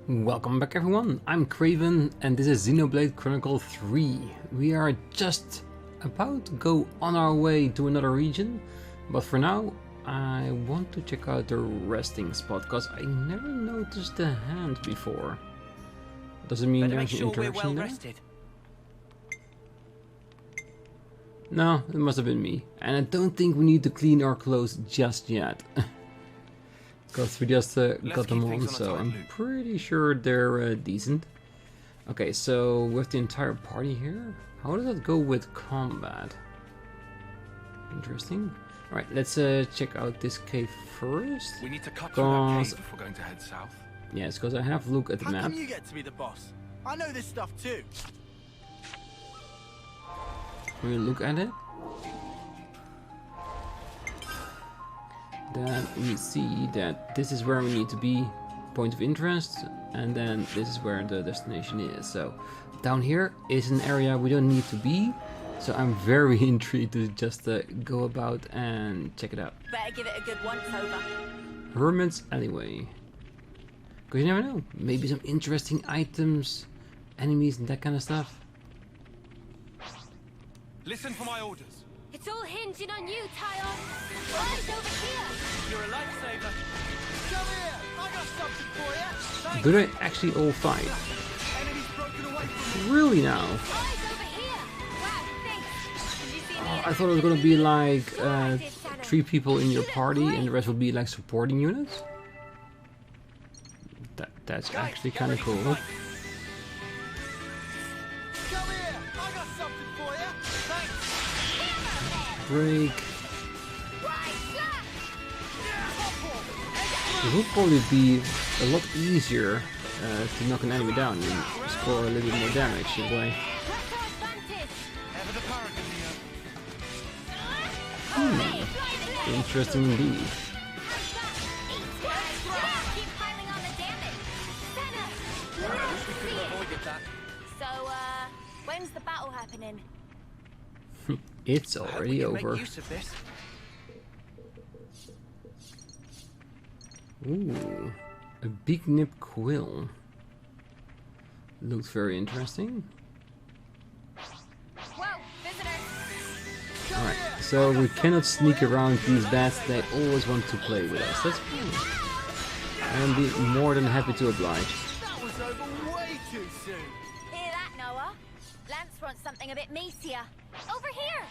Welcome back everyone, I'm Craven and this is Xenoblade Chronicles 3. We are just about to go on our way to another region, but for now I want to check out the resting spot because I never noticed the hand before. Doesn't mean there's an interaction there? No, it must have been me. And I don't think we need to clean our clothes just yet. Because we just got them on, so I'm pretty sure they're decent. Okay, so with the entire party here, how does that go with combat? Interesting. Alright, let's check out this cave first. We need to cut through that cave if we're going to head south. Yes, because I have looked at the map. How come you get to be the boss? I know this stuff too. When we look at it, then we see that this is where we need to be, point of interest, and then this is where the destination is. So down here is an area we don't need to be, so I'm very intrigued to just go about and check it out. Better give it a good once over. Hermit's Alleyway. Because you never know, maybe some interesting items, enemies and that kind of stuff. Listen for my orders. It's all hinging on you, Taion. Eyes over here. You're a lifesaver. Come here. I got something for you. Thanks. Do they actually all fight? Enemy's broken away from me. Really now? Eyes over here. Wow, thanks. Did you see me? I thought it was gonna be like 3 people in your party and the rest would be like supporting units. That's actually kind of cool. Come here. I got something for you. Thanks. Break. It would probably be a lot easier to knock an enemy down and score a little bit more damage that way. Interesting indeed. So, when's the battle happening? It's already over. Make use of this. Ooh, a big nip quill. Looks very interesting. Whoa, visitors. Alright, so we cannot sneak around these bats, they always want to play with us. That's fine. I'll be more than happy to oblige. That was over way too soon. Hear that, Noah? Lance wants something a bit meatier. Over here.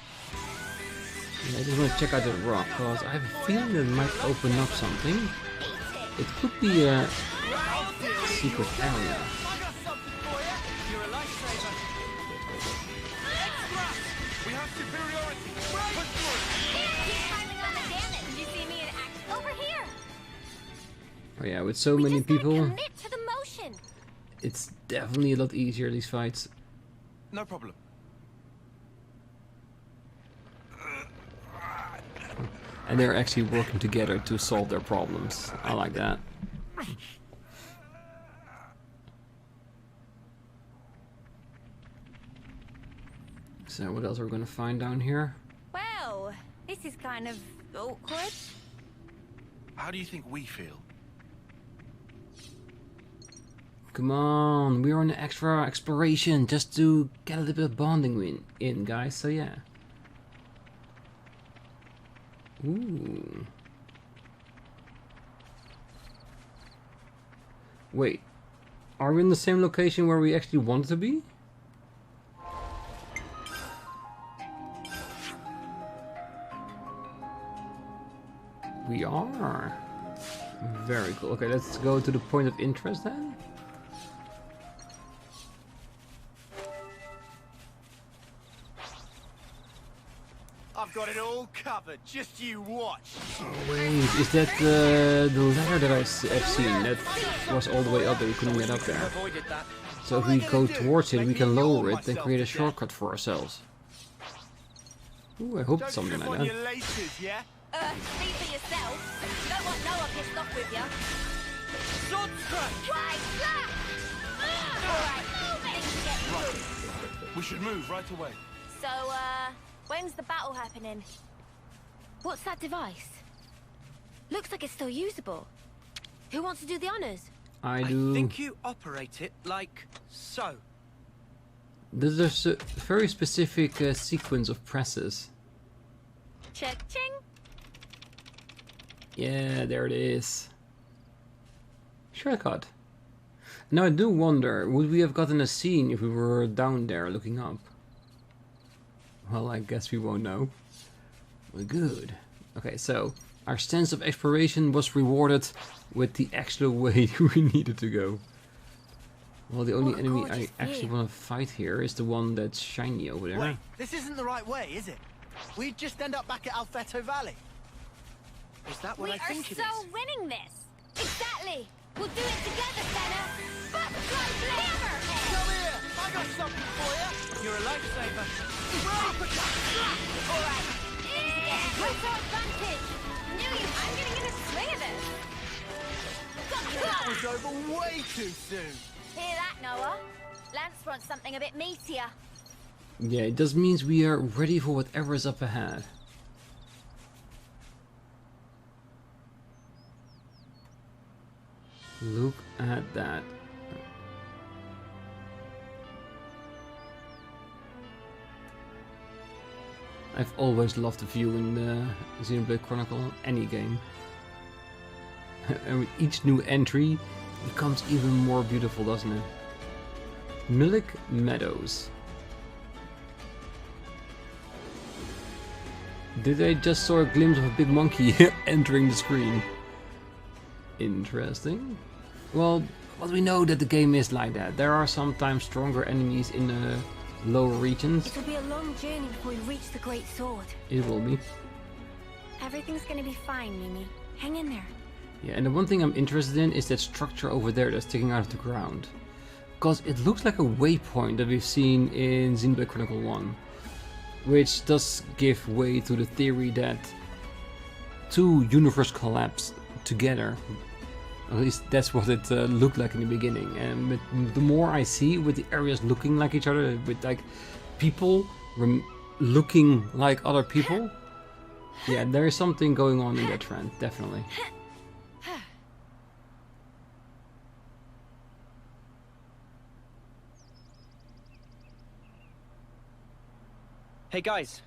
I just want to check out the rock, because I have a feeling that it might open up something. It could be a secret area. I got something for you. You're a lifesaver. We have superiority. Push Keep climbing on the damn it. Did you see me in action? Over here. Oh yeah, with so We many just gotta people, commit to the motion. it's definitely a lot easier, these fights. No problem. And they're actually working together to solve their problems. I like that. So what else are we gonna find down here? Well, this is kind of awkward. How do you think we feel? Come on, we're on an extra exploration just to get a little bit of bonding in guys, so yeah. Ooh. Wait, are we in the same location where we actually wanted to be? We are. Very cool. Okay, let's go to the point of interest then. I've got it all covered. Just you watch. Oh, wait, is that the ladder that I've seen? That was all the way up that we couldn't get up there. Avoided that. So if we go towards it, we can lower it and create a shortcut for ourselves. Ooh, I hope it's something like that. Your laces, yeah? Speak for yourself. You don't want Noah pissed off with you. Sword strike. Right, slap! Alright, things get moved. We should move right away. So, when's the battle happening? What's that device? Looks like it's still usable. Who wants to do the honors? I do. think you operate it like so. There's a very specific sequence of presses. Cha-ching. Yeah, there it is. Shortcut. Now I do wonder, would we have gotten a scene if we were down there looking up? Well, I guess we won't know. We're good. Okay, so our sense of exploration was rewarded with the actual way we needed to go. Well, the only What a enemy I gorgeous actually view. want to fight here is the one that's shiny over there. Wait, this isn't the right way, is it? We'd just end up back at Alfeto Valley. Is that what We I are think it so is? winning this. Exactly. We'll do it together, Sena. Butterfly Hammer. Come here! I got something for you! You're a lifesaver. All right. Easy again. What's our advantage? Knew you. I'm getting in the swing of this. That was over way too soon! Hear that, Noah? Lance wants something a bit meatier. Yeah, it just means we are ready for whatever is up ahead. Look at that. I've always loved the view in Xenoblade Chronicle, any game. And with each new entry, it becomes even more beautiful, doesn't it? Milik Meadows. Did I just saw a glimpse of a big monkey entering the screen? Interesting. Well, but we know that the game is like that. There are sometimes stronger enemies in the lower regions. It'll be a long journey before we reach the Great Sword. It will be. Everything's gonna be fine, Mimi. Hang in there. Yeah, and the one thing I'm interested in is that structure over there that's sticking out of the ground. Because it looks like a waypoint that we've seen in Xenoblade Chronicle 1. Which does give way to the theory that two universes collapse together. At least that's what it looked like in the beginning. And the more I see with the areas looking like each other, with like people looking like other people, yeah, there is something going on in that trend, definitely. Hey guys,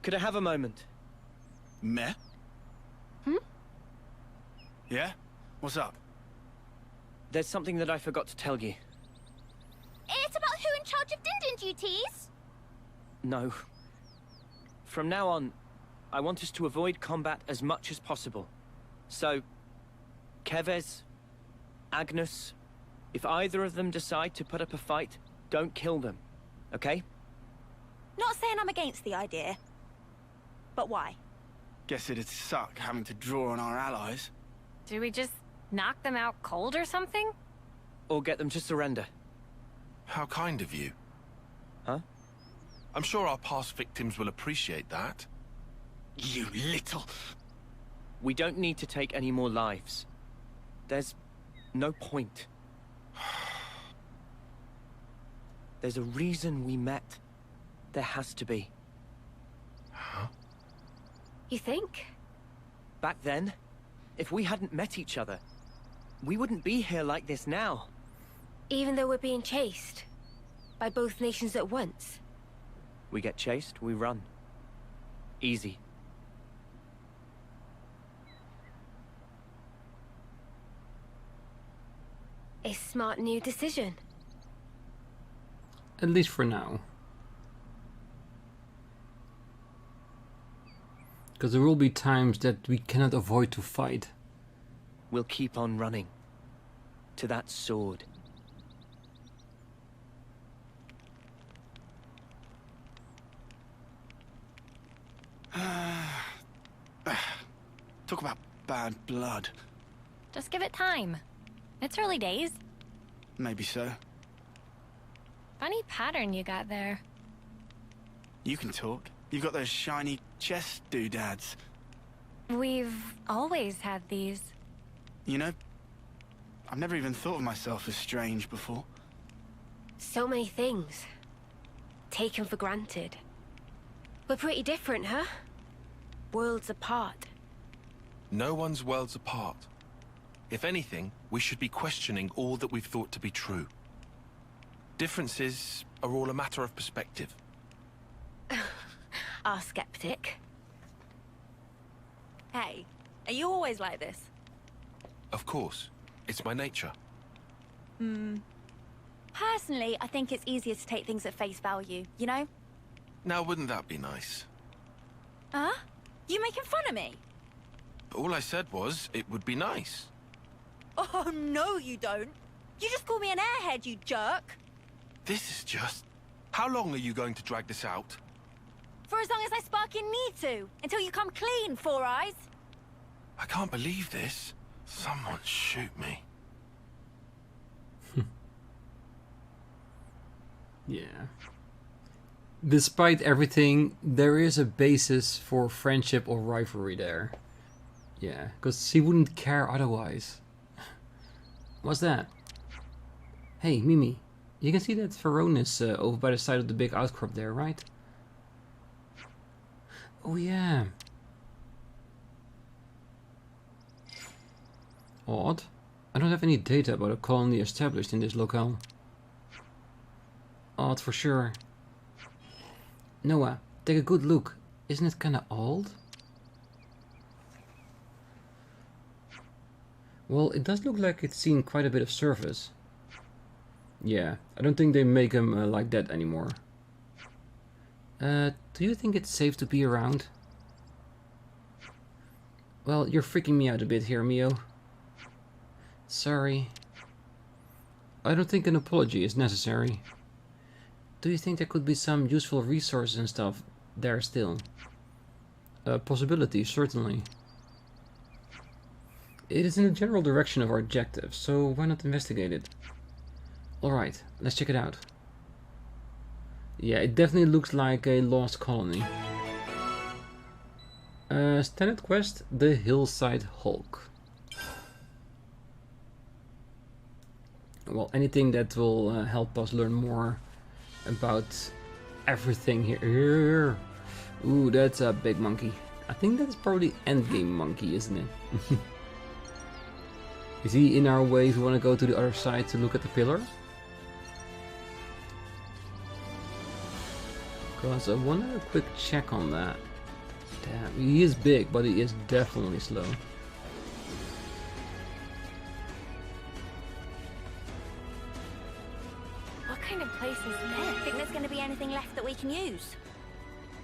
could I have a moment? Meh? Yeah? What's up? There's something that I forgot to tell you. It's about who in charge of Din duties. No. From now on, I want us to avoid combat as much as possible. So, Keves, Agnus, if either of them decide to put up a fight, don't kill them, okay? Not saying I'm against the idea. But why? Guess it'd suck having to draw on our allies. Do we just knock them out cold or something? Or get them to surrender. How kind of you. Huh? I'm sure our past victims will appreciate that. You little... We don't need to take any more lives. There's no point. There's a reason we met. There has to be. You think? Back then, if we hadn't met each other, we wouldn't be here like this now. Even though we're being chased by both nations at once? We get chased, we run. Easy. A smart new decision. At least for now. Because there will be times that we cannot avoid to fight. We'll keep on running. To that sword. Talk about bad blood. Just give it time. It's early days. Maybe so. Funny pattern you got there. You can talk. You've got those shiny chest doodads. We've always had these. You know, I've never even thought of myself as strange before. So many things. Taken for granted. We're pretty different, huh? Worlds apart. No one's worlds apart. If anything, we should be questioning all that we've thought to be true. Differences are all a matter of perspective. Our skeptic. Hey, are you always like this? Of course. It's my nature. Personally, I think it's easier to take things at face value, you know? Now, wouldn't that be nice? Huh? You making fun of me? All I said was, it would be nice. Oh, no you don't. You just call me an airhead, you jerk. This is just... How long are you going to drag this out? For as long as I sparking need to, until you come clean, Four Eyes. I can't believe this. Someone shoot me. Yeah. Despite everything, there is a basis for friendship or rivalry there. Yeah, because he wouldn't care otherwise. What's that? Hey, Mimi. You can see that Ferronis over by the side of the big outcrop there, right? Oh yeah. Odd. I don't have any data about a colony established in this locale. Odd for sure. Noah, take a good look. Isn't it kinda old? Well, it does look like it's seen quite a bit of service. Yeah, I don't think they make them like that anymore. Do you think it's safe to be around? Well, you're freaking me out a bit here, Mio. Sorry. I don't think an apology is necessary. Do you think there could be some useful resources and stuff there still? A possibility, certainly. It is in the general direction of our objective, so why not investigate it? Alright, let's check it out. Yeah, it definitely looks like a lost colony. Standard quest, the Hillside Hulk. Well, anything that will help us learn more about everything here. Ooh, that's a big monkey. I think that's probably endgame monkey, isn't it? Is he in our way if we want to go to the other side to look at the pillar? Because I want a quick check on that. Damn, he is big, but he is definitely slow. What kind of place is there? Think there's going to be anything left that we can use?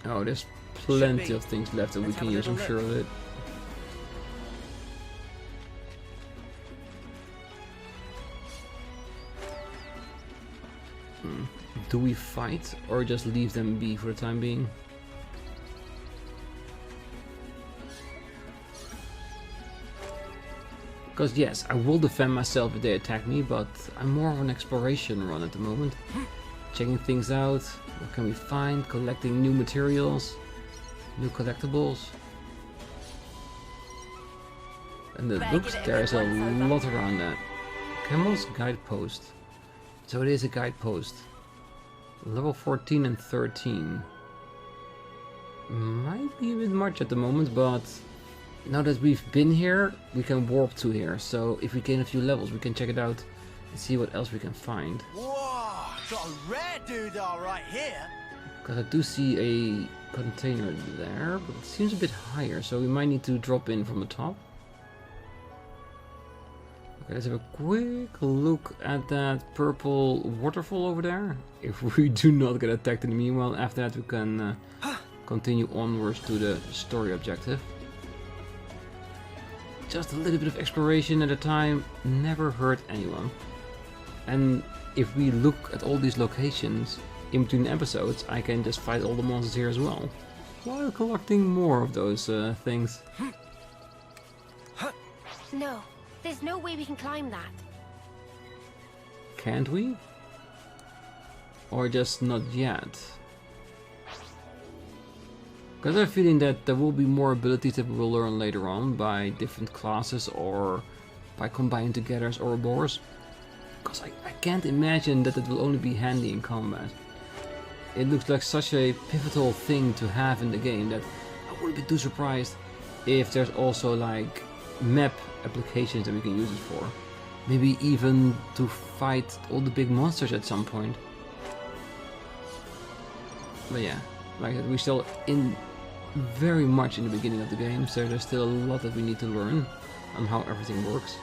Oh, there's plenty of things left that we can use, I'm sure of it. Do we fight or just leave them be for the time being? Because yes, I will defend myself if they attack me, but I'm more of an exploration run at the moment. Checking things out, what can we find, collecting new materials, new collectibles. And it looks there's a lot around that. Camel's guidepost. So it is a guidepost. Level 14 and 13. Might be a bit much at the moment, but now that we've been here, we can warp to here. So if we gain a few levels, we can check it out and see what else we can find. Whoa, got a rare doodah right here. Because I do see a container there, but it seems a bit higher, so we might need to drop in from the top. Okay, let's have a quick look at that purple waterfall over there. If we do not get attacked in the meanwhile, after that we can continue onwards to the story objective. Just a little bit of exploration at a time never hurt anyone. And if we look at all these locations in between episodes, I can just fight all the monsters here as well, while collecting more of those things. No, there's no way we can climb that. Can't we? Or just not yet? Because I have a feeling that there will be more abilities that we will learn later on by different classes or by combining together as Ouroboros. Because I can't imagine that it will only be handy in combat. It looks like such a pivotal thing to have in the game that I wouldn't be too surprised if there's also like map applications that we can use it for. Maybe even to fight all the big monsters at some point. But yeah, like I said, we're still very much in the beginning of the game, so there's still a lot that we need to learn on how everything works.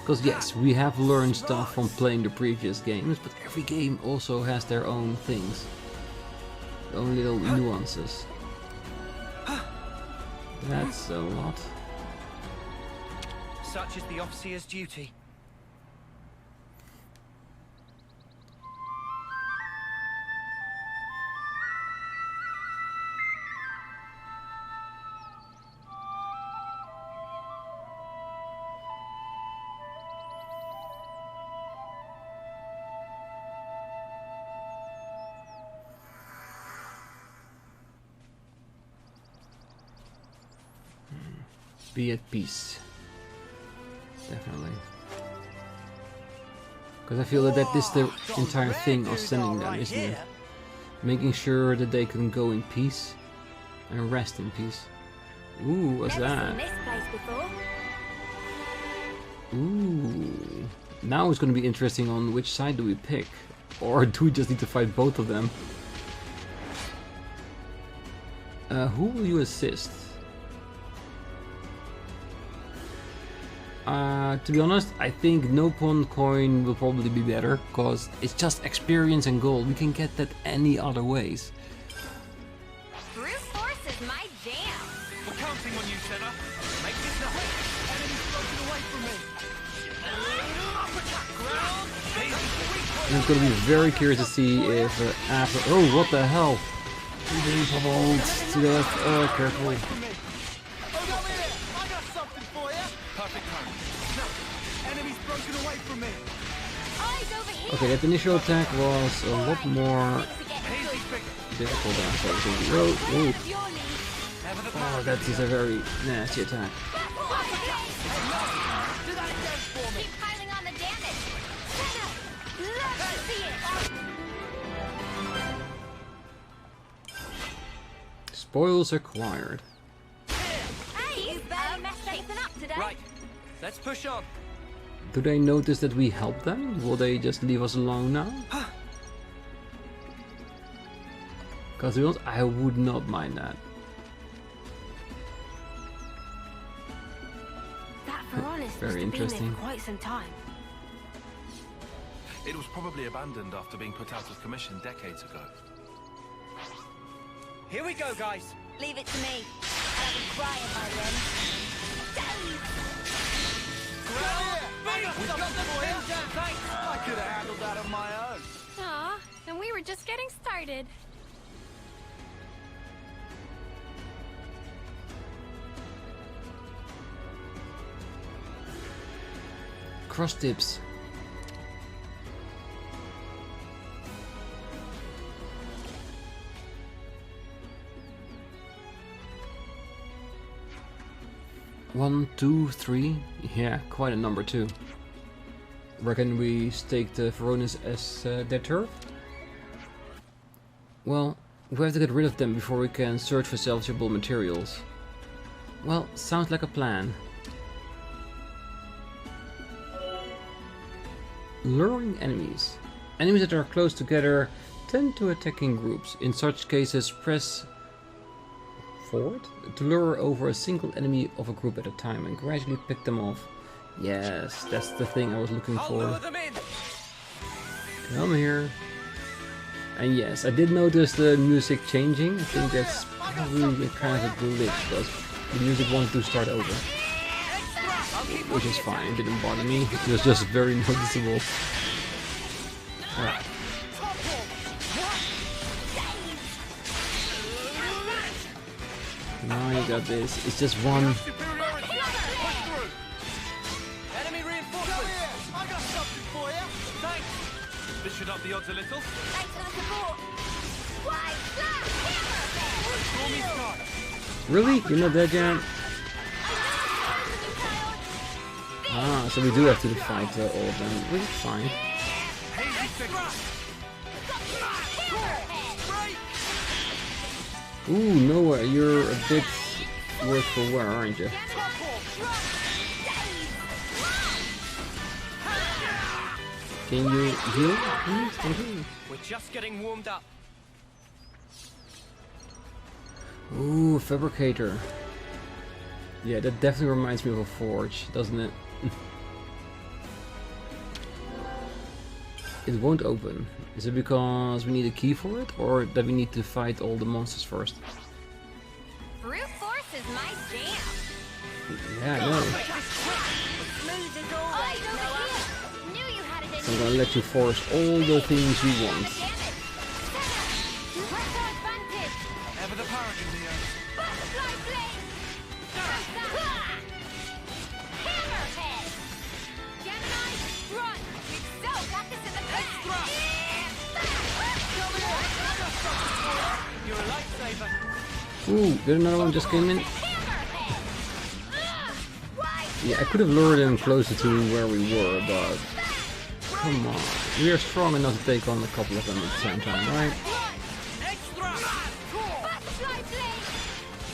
Because yes, we have learned stuff from playing the previous games, but every game also has their own things. Their own little nuances. That's a lot. Such is the off-seer's duty. Be at peace. Definitely. Because I feel that that is the entire thing of sending them, isn't it? Making sure that they can go in peace and rest in peace. Ooh, what's that? Never seen this place before. Ooh. Now it's going to be interesting on which side do we pick. Or do we just need to fight both of them? Who will you assist? To be honest, I think no pawn coin will probably be better, because it's just experience and gold. We can get that any other ways. Brute force is my jam. We're counting on you, Sena. Make this the enemy's broken away from me. Uppercut, ground. And it's going to be very curious to see if after... Oh, what the hell? To the left. Careful. Come here. I got something for you. Perfect time. No, enemy's broken away from me. Eyes over here. Okay, that initial attack was a lot more difficult than I thought it would be. Oh, oh, that is a very nasty attack. Do that again for me. Keep piling on the damage. Sena, love to see it. Spoils acquired. Hey, you better mess anything up today. Right, let's push on. Do they notice that we help them? Will they just leave us alone now? Because to be honest, I would not mind that. That Ferronis must Very have been there interesting. for quite some time. It was probably abandoned after being put out of commission decades ago. Here we go, guys. Leave it to me. I'll be crying by then. I got something for you. I could have handled that on my own. Aw, and we were just getting started. Cross tips. One, two, three. Yeah, quite a number too. Reckon we stake the Ferronis as their turf? Well, we have to get rid of them before we can search for salvageable materials. Well, sounds like a plan. Luring enemies. Enemies that are close together tend to attack in groups. In such cases, press forward to lure over a single enemy of a group at a time and gradually pick them off. Yes, that's the thing I was looking I'll for. lure them in. Come here. And yes, I did notice the music changing. I think that's probably a kind of a glitch, because the music wanted to start over. Which is fine, it didn't bother me. It was just very noticeable. Alright. Now you got this. It's just one. Enemy Come reinforcements. here. I got something for you. Thanks. This should up the odds a little. Thanks for the support. Why, Stormy's gone. Really? You're not dead yet? Ah, so we do have to fight all of them. Which is fine. Ooh, Noah, you're a bit worse for wear, aren't you? Can you heal, please? Thank you. We're just getting warmed up. Ooh, fabricator. Yeah, that definitely reminds me of a forge, doesn't it? It won't open. Is it because we need a key for it, or that we need to fight all the monsters first? Brute force is my jam. Yeah, I know. Smooth as always, Noah. Knew you had it in I'm gonna let you force all the things you want. Ever the paragon, Neo. Butterfly blade. Hammerhead. Gemini, run. Excel got this in the bag. You're a lightsaber. Ooh, did another one just came in? Hammerhead. Yeah, I could have lured him closer to where we were, but... Come on. We are strong enough to take on a couple of them at the same time, right? Butterfly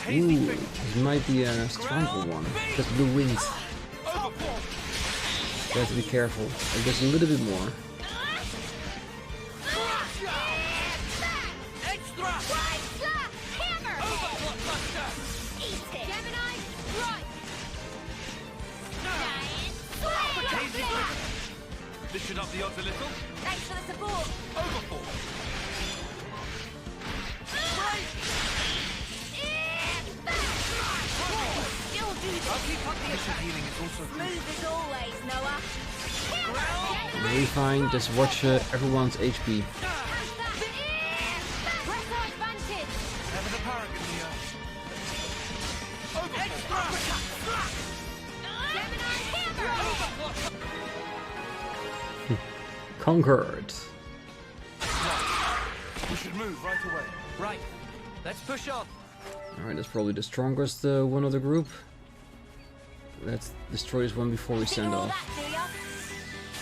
blade. Ooh, this might be a stronger one. Just blue wings. You have to be careful. Just a little bit more. This should up the odds a little. Thanks for the support. Overforce. Still do this. I'll keep up the attack. Healing is also Smooth as always, Noah. Very fine, just watch everyone's HP. Press our advantage. Ever the paragon, Neo. Gemini hammer. Conquered. We should move right away. Right. Let's push on. Alright, that's probably the strongest one of the group. Let's destroy this one before we send off.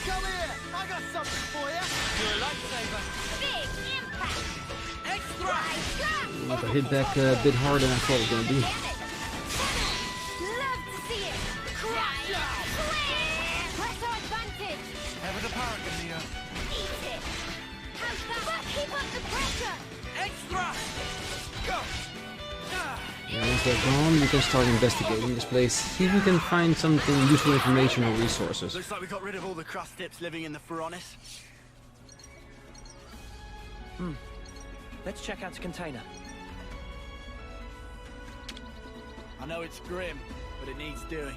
Come here! I got something for you! You're a lightsaber. Big impact. Extra! If I hit back a bit harder than I thought it was gonna be. Love to see it. Crush. Press our advantage. Ever the paragon, Neo. Eat it. How's that? Keep up the pressure. Extra! Go! Yeah, once they're gone, we can start investigating this place. See if we can find something useful information or resources. Looks like we got rid of all the crust tips living in the Ferronis. Let's check out the container. I know it's grim, but it needs doing.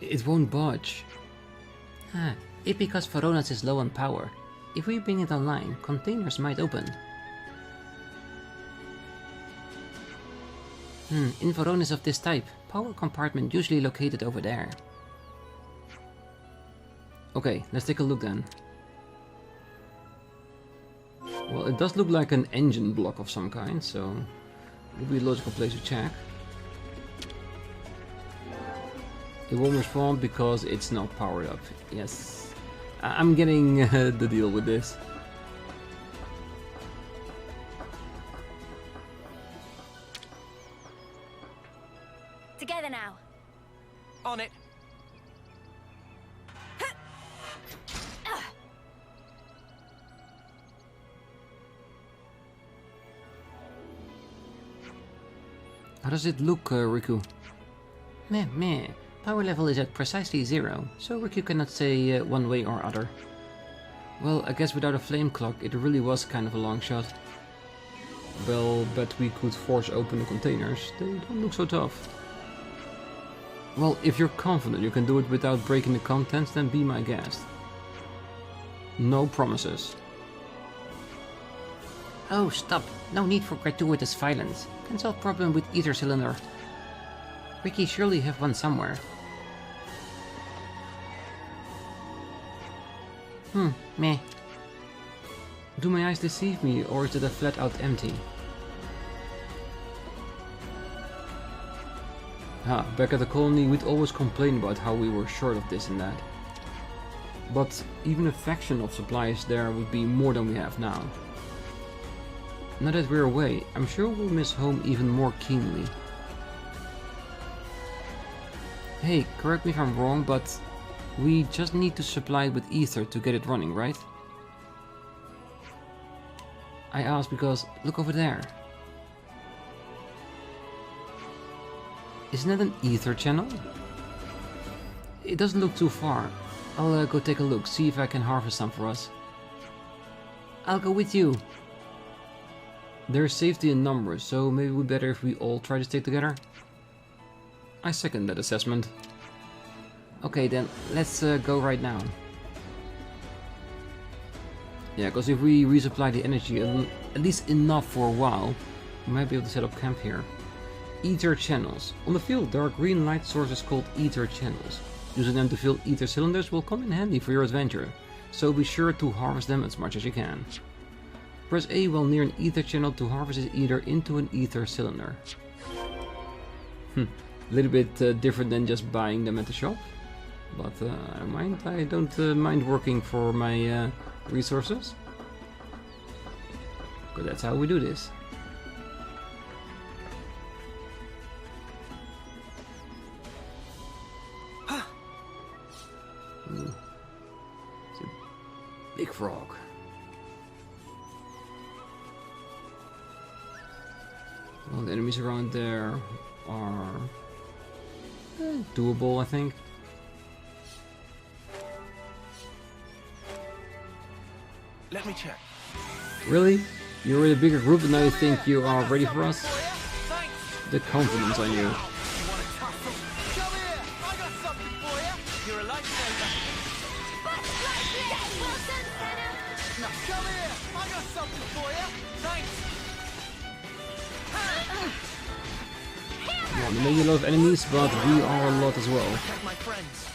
It won't budge. It's because Ferronis is low on power. If we bring it online, containers might open. In Ferronis of this type, power compartment usually located over there. Okay, let's take a look then. Well, it does look like an engine block of some kind, so it would be a logical place to check. It won't respond because it's not powered up. Yes. I'm getting the deal with this. Together now. On it. How does it look, Riku? Meh. Power level is at precisely 0, so Riku cannot say one way or other. Well, I guess without a flame clock it really was kind of a long shot. Well, bet we could force open the containers. They don't look so tough. Well, if you're confident you can do it without breaking the contents, then be my guest. No promises. Oh, stop. No need for gratuitous violence. Can solve problem with either cylinder. Ricky surely have one somewhere. Meh. Do my eyes deceive me, or is it a flat out empty? Back at the colony we'd always complain about how we were short of this and that. But even a fraction of supplies there would be more than we have now. Now that we're away, I'm sure we'll miss home even more keenly. Hey, correct me if I'm wrong, but we just need to supply it with ether to get it running, right? I ask because, look over there. Isn't that an ether channel? It doesn't look too far. I'll go take a look, see if I can harvest some for us. I'll go with you. There's safety in numbers, so maybe we'd better if we all try to stick together. I second that assessment. Okay then, let's go right now. Yeah, because if we resupply the energy at least enough for a while, we might be able to set up camp here. Ether channels. On the field there are green light sources called ether channels. Using them to fill ether cylinders will come in handy for your adventure, so be sure to harvest them as much as you can. Press A while near an ether channel to harvest it either into an ether cylinder. A little bit different than just buying them at the shop, but I don't mind working for my resources. But that's how we do this. Ooh. It's a big frog. Well, the enemies around there are doable, I think. Let me check. Really? You're with a bigger group and now you think you are ready for us? The confidence on you. You're a lifesaver. Now come here. I got something for you. Thanks. Well, there may be a lot of enemies, but we are a lot as well. Protect my friends.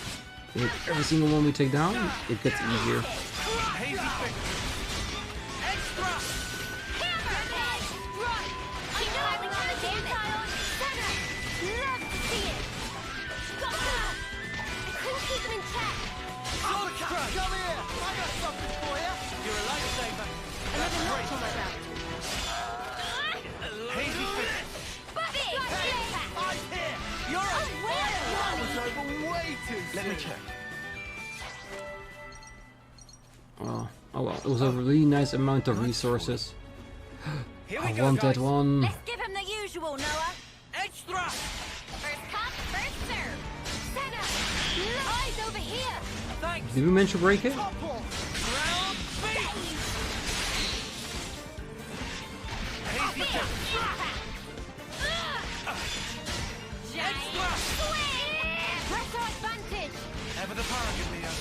With every single one we take down, it gets easier. Hazy finger. Extra. Run! I know everything on the damn Taion and Sena! Love to see it! I couldn't keep them in check! Sword crush. Come here. I got something for you. You're a lifesaver. That's great. Hazy finger. Big! I'm here. You're a that was over way too soon. Let me check. Oh well, it was a really nice amount of resources. Here I we go, want guys. that one. Let's give him the usual, Noah. Extra. First come, first serve! Sena! Eyes over here! Thanks. Did we mention break it? Top off. Round B. Hazy finger. Extra. Pressure advantage! Ever the target, Leo.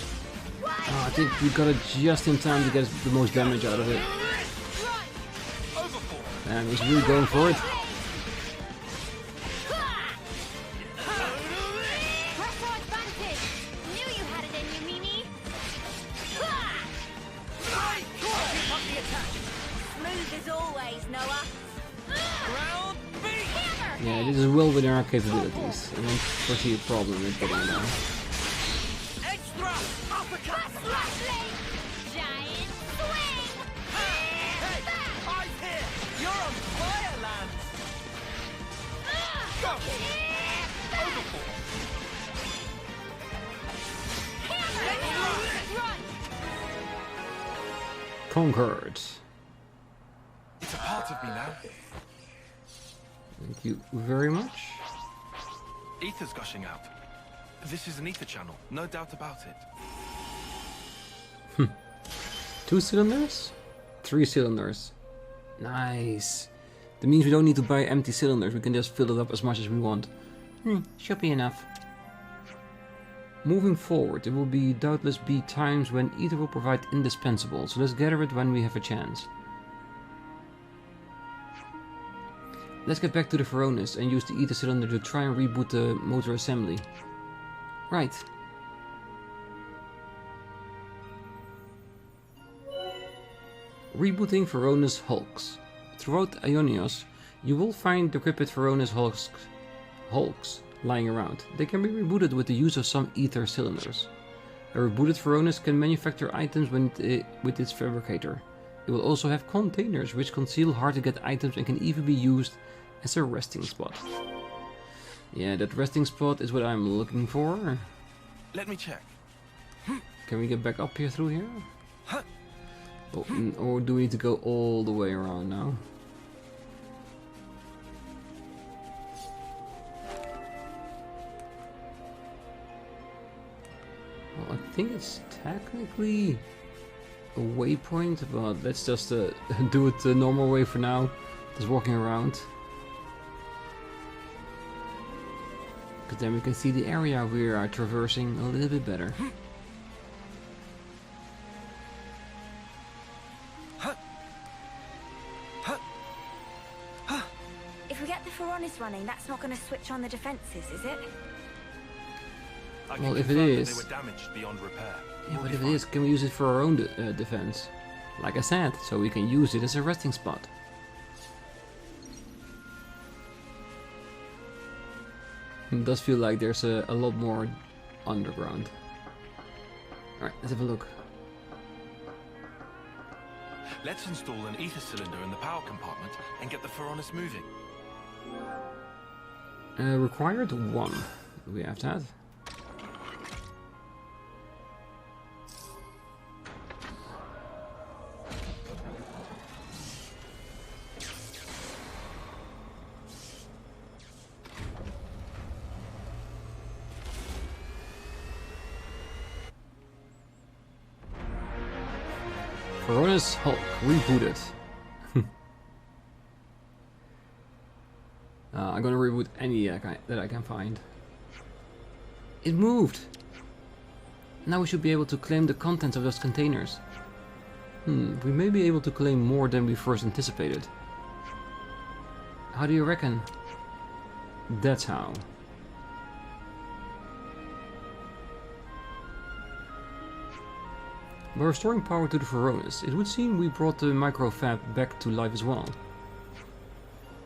Oh, I think we got it just in time to get the most damage out of it. And he's really going for it. Pressure advantage! Knew you had it in you, Mimi! Keep up the attack. Smooth as always, Noah. Round B. Yeah, this is well within our capabilities. I don't foresee a problem with getting it down. Extra. Uppercut. Giant swing! Hey, I'm here. You're on fire, Lanz. Go. Run! Conquered. It's a part of me now. Thank you very much. Ether's gushing out. This is an ether channel, no doubt about it. 2 cylinders? 3 cylinders. Nice. That means we don't need to buy empty cylinders, we can just fill it up as much as we want. Should be enough. Moving forward, there will doubtless be times when ether will provide indispensable, so let's gather it when we have a chance. Let's get back to the Ferronis and use the ether cylinder to try and reboot the motor assembly. Right. Rebooting Ferronis hulks. Throughout Aionios, you will find decrepit Ferronis hulks lying around. They can be rebooted with the use of some ether cylinders. A rebooted Ferronis can manufacture items with its fabricator. It will also have containers which conceal hard-to-get items and can even be used as a resting spot. Yeah, that resting spot is what I'm looking for. Let me check. Can we get back up here through here? Oh, or do we need to go all the way around now? Well, I think it's technically a waypoint, but let's just do it the normal way for now. Just walking around. Because then we can see the area we are traversing a little bit better. If we get the Ferronis running, that's not going to switch on the defenses, is it? I can Well, if it confirm that is... they were damaged beyond repair. Yeah, We'll but be if it fine. is, can we use it for our own defense? Like I said, so we can use it as a resting spot. It does feel like there's a lot more underground. Alright, let's have a look. Let's install an ether cylinder in the power compartment and get the Ferronis moving. Required 1. Do we have that? Ferronis Hulk rebooted. I'm gonna reboot any that I can find. It moved! Now we should be able to claim the contents of those containers. We may be able to claim more than we first anticipated. How do you reckon? That's how. By restoring power to the Ferronis, it would seem we brought the microfab back to life as well.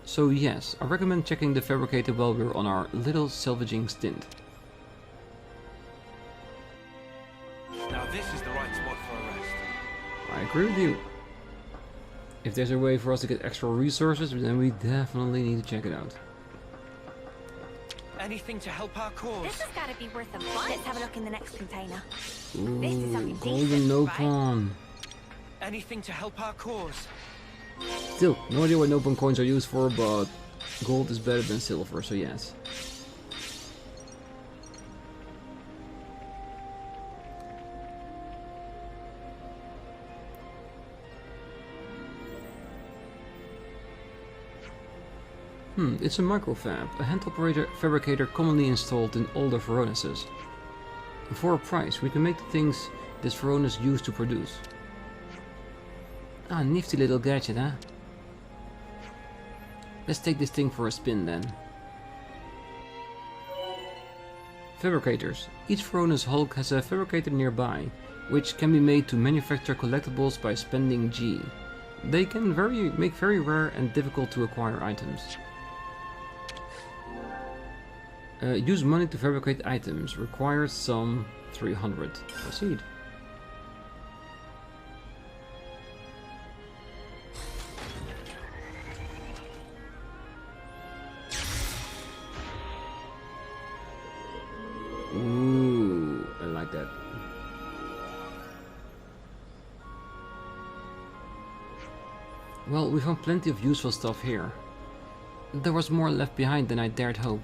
So yes, I recommend checking the fabricator while we're on our little salvaging stint. Now this is the right spot for a rest. I agree with you. If there's a way for us to get extra resources, then we definitely need to check it out. Anything to help our cause. This has got to be worth a bunch. Let's have a look in the next container. Ooh, This is something golden decent, right? nopon. Anything to help our cause. Still, no idea what nopon coins are used for, but gold is better than silver, so yes. It's a microfab, a hand-operated fabricator commonly installed in older Ferronises. For a price, we can make the things this Ferronis used to produce. Ah, nifty little gadget, huh? Let's take this thing for a spin then. Fabricators. Each Ferronis Hulk has a fabricator nearby, which can be made to manufacture collectibles by spending G. They can make very rare and difficult to acquire items. Use money to fabricate items. Requires some 300. Proceed. Ooh, I like that. Well, we found plenty of useful stuff here. There was more left behind than I dared hope.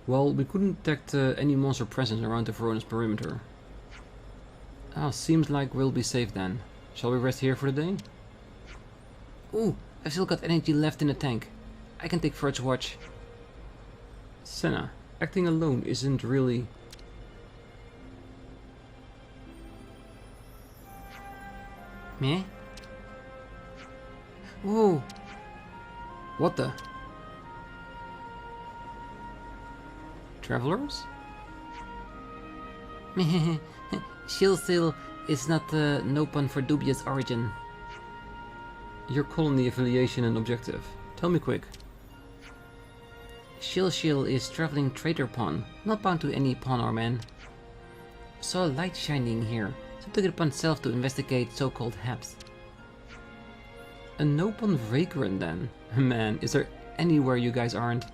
Well, we couldn't detect any monster presence around the Ferronis perimeter. Seems like we'll be safe then. Shall we rest here for the day? Ooh, I've still got energy left in the tank. I can take first watch. Sena, acting alone isn't really... Meh? Whoa! What the? Travelers? Shilsil is not no pun for dubious origin. Your colony affiliation and objective. Tell me quick. Shilshil is traveling trader pawn, not bound to any pawn or man. Saw light shining here, so took it upon self to investigate so-called haps. A no-pawn vagrant then? Man, is there anywhere you guys aren't?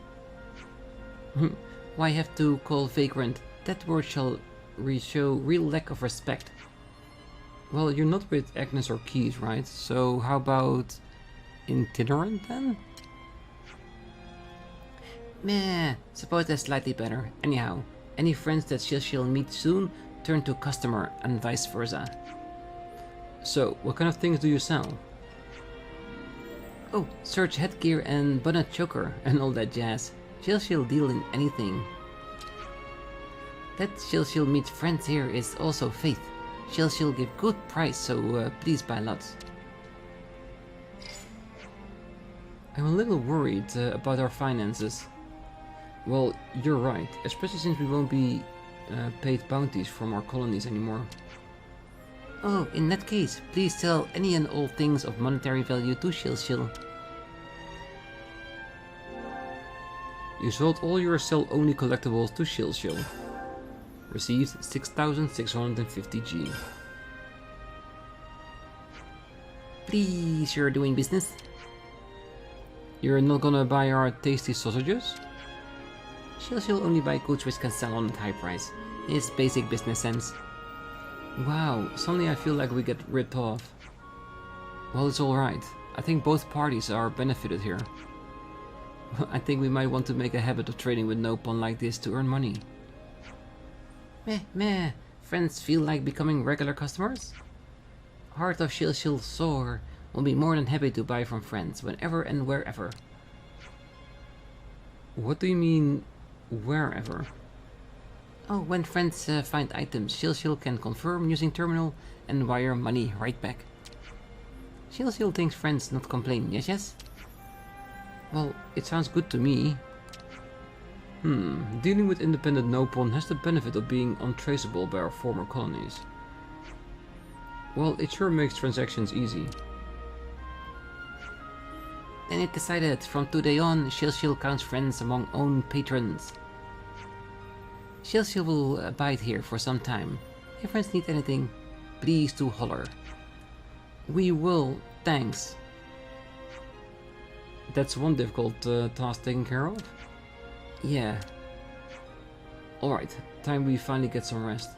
Why have to call vagrant? That word shall show real lack of respect. Well, you're not with Agnus or Keves, right? So how about itinerant then? Meh, suppose that's slightly better. Anyhow, any friends that she'll meet soon turn to customer and vice versa. So, what kind of things do you sell? Oh, search headgear and bonnet choker and all that jazz. She'll deal in anything. That she'll meet friends here is also faith. She'll give good price, so please buy lots. I'm a little worried about our finances. Well, you're right, especially since we won't be paid bounties from our colonies anymore. Oh, in that case, please sell any and all things of monetary value to Shil. You sold all your sell-only collectibles to Shil. Received 6,650 G. Please, you're doing business? You're not gonna buy our tasty sausages? She'll only buy goods which can sell on at high price. It's basic business sense. Wow, suddenly I feel like we get ripped off. Well, it's alright. I think both parties are benefited here. I think we might want to make a habit of trading with no pawn like this to earn money. Meh. Friends feel like becoming regular customers? Heart of Shil Soar will be more than happy to buy from friends whenever and wherever. What do you mean, wherever? Oh, when friends find items, Shil can confirm using terminal and wire money right back. Shil thinks friends not complain, yes? Well, it sounds good to me. Dealing with independent no-pawn has the benefit of being untraceable by our former colonies. Well, it sure makes transactions easy. Then it decided from today on, Shil counts friends among own patrons. Shil will abide here for some time. If friends need anything, please do holler. We will, thanks. That's one difficult task taken care of. Yeah. Alright, time we finally get some rest.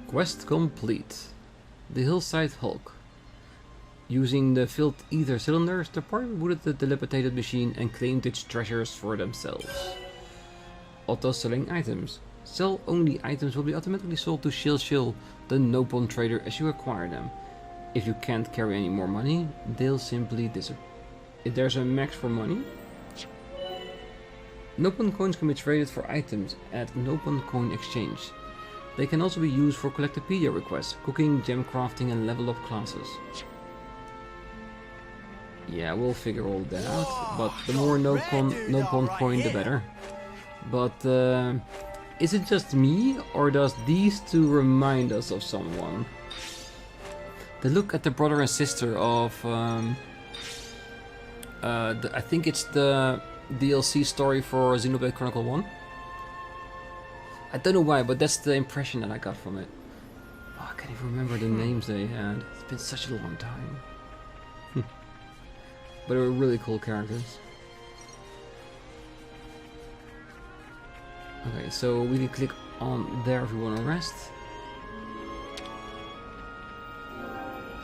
Quest complete. The hillside hulk. Using the filled ether cylinders, the party rebooted the dilapidated machine and claimed its treasures for themselves. Auto selling items. Sell only items will be automatically sold to Shil, the no-pawn trader, as you acquire them. If you can't carry any more money, they'll simply disappear. If there's a max for money? No-pawn coins can be traded for items at no-pawn coin exchange. They can also be used for collectopedia requests, cooking, gem crafting and level up classes. Yeah, we'll figure all that out, but the more no-pawn coin the better. But is it just me, or does these two remind us of someone? They look at the brother and sister of I think it's the DLC story for Xenoblade Chronicles 1. I don't know why, but that's the impression that I got from it. Oh, I can't even remember the names they had. It's been such a long time. But they were really cool characters. Okay, so we can click on there if we want to rest.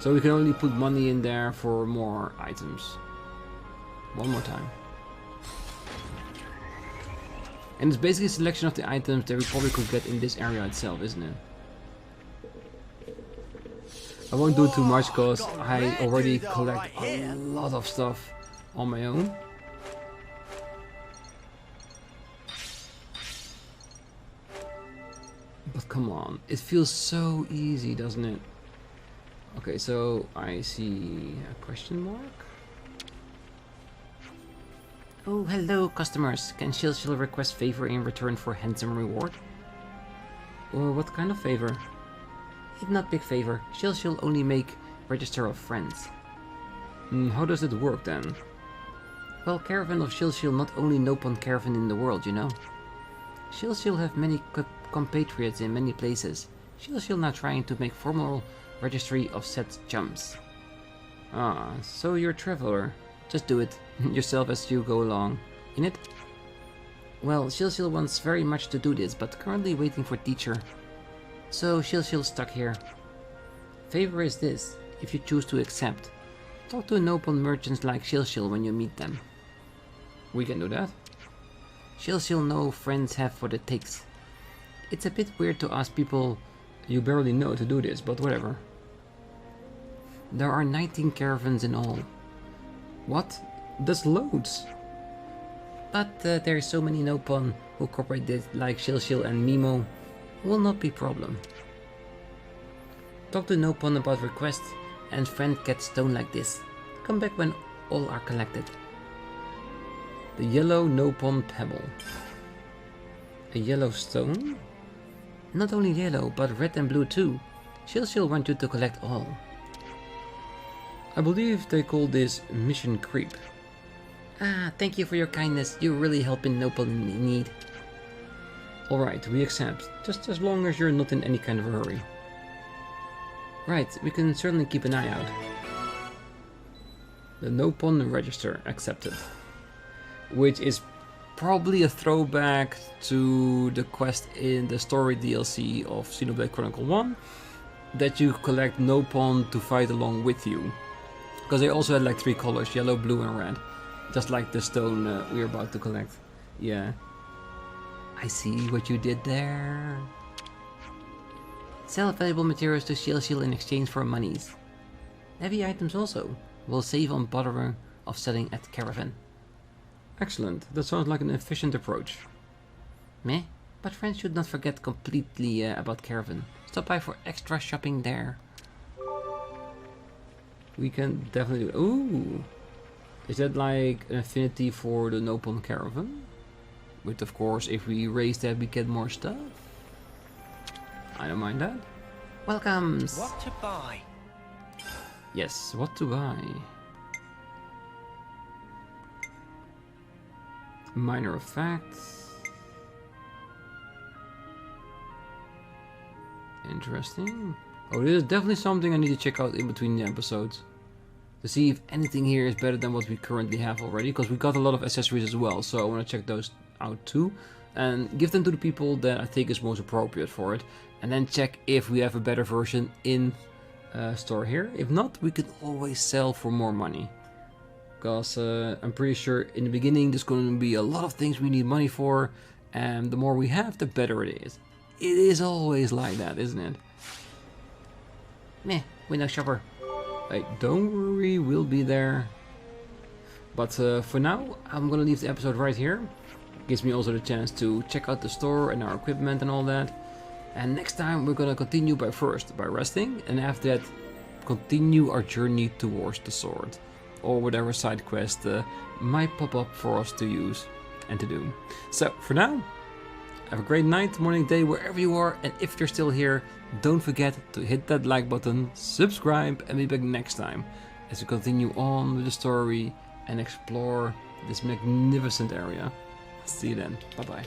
So we can only put money in there for more items. One more time. And it's basically a selection of the items that we probably could get in this area itself, isn't it? I won't do too much because I already collect a lot of stuff on my own. But come on, it feels so easy, doesn't it? Okay, so I see a question mark. Oh, hello customers. Can Shil request favor in return for handsome reward? Or what kind of favor? It's not big favor. She'll only make register of friends. How does it work then? Well, caravan of Shilshil not only Nopon caravan in the world, you know. Shilshil have many compatriots in many places. Shilshil now trying to make formal registry of set jumps. Ah, so you're a traveler. Just do it yourself as you go along. In it? Well, Shilshil wants very much to do this, but currently waiting for teacher. So Shilshil stuck here. Favor is this, if you choose to accept. Talk to Nopon merchants like Shilshil when you meet them. We can do that. Shilshil no friends have what it takes. It's a bit weird to ask people you barely know to do this, but whatever. There are 19 caravans in all. What? That's loads. But there's so many Nopon who cooperate this, like Shilshil and Mimo, will not be problem. Talk to Nopon about requests and friend gets stone like this. Come back when all are collected. The yellow Nopon pebble. A yellow stone? Not only yellow, but red and blue too. Shilshil want you to collect all. I believe they call this mission creep. Ah, thank you for your kindness. You're really helping Nopon in need. Alright, we accept. Just as long as you're not in any kind of a hurry. Right, we can certainly keep an eye out. The Nopon Register accepted. Which is probably a throwback to the quest in the story DLC of Xenoblade Chronicles 1. That you collect Nopon to fight along with you. Because they also had like 3 colors, yellow, blue and red. Just like the stone we're about to collect. Yeah. I see what you did there. Sell valuable materials to Shilshil in exchange for monies. Heavy items also. Will save on bothering of selling at caravan. Excellent. That sounds like an efficient approach. Meh, but friends should not forget completely about caravan. Stop by for extra shopping there. We can definitely do. Ooh! Is that like an affinity for the Nopon caravan? But of course, if we raise that, we get more stuff. I don't mind that. Welcomes! What to buy? Yes, what to buy? Minor effects. Interesting. Oh, this is definitely something I need to check out in between the episodes. To see if anything here is better than what we currently have already. Because we got a lot of accessories as well. So I want to check those out too. And give them to the people that I think is most appropriate for it. And then check if we have a better version in store here. If not, we can always sell for more money. Because I'm pretty sure in the beginning there's going to be a lot of things we need money for. And the more we have, the better it is. It is always like that, isn't it? Meh, window shopper. Hey, don't worry, we'll be there. But for now, I'm gonna leave the episode right here. Gives me also the chance to check out the store and our equipment and all that. And next time we're gonna continue by resting, and after that continue our journey towards the sword. Or whatever side quest might pop up for us to use and to do. So for now, have a great night, morning, day, wherever you are, and if you're still here, don't forget to hit that like button, subscribe, and be back next time as we continue on with the story and explore this magnificent area. See you then. Bye bye.